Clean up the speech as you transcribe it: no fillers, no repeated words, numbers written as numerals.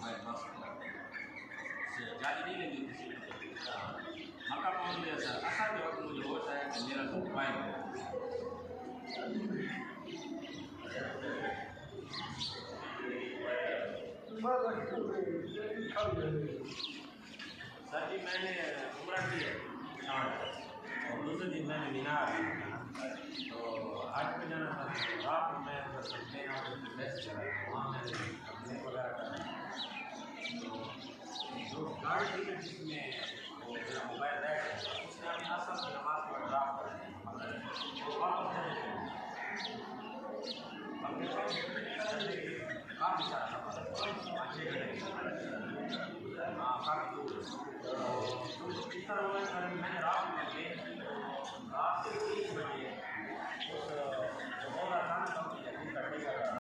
Mobile बस ज़्यादा नहीं लगी किसी भी मक्का पहुँच गया सर। असल वक्त मुझे होश आया कि मेरा तो मोबाइल है। सर जी मैंने उम्रा की है और दूसरे दिन मैंने मीनार तो आज पे जाना था। रात में मैं बस बेस्ट करा वहाँ मैंने अपने वगैरह करा तो जो गाड़ी थी जिसमें वो मेरा मोबाइल रह गया उसने अपनी असर की नमाज पर ड्राफ्ट कर दी तो वापस जाने के लिए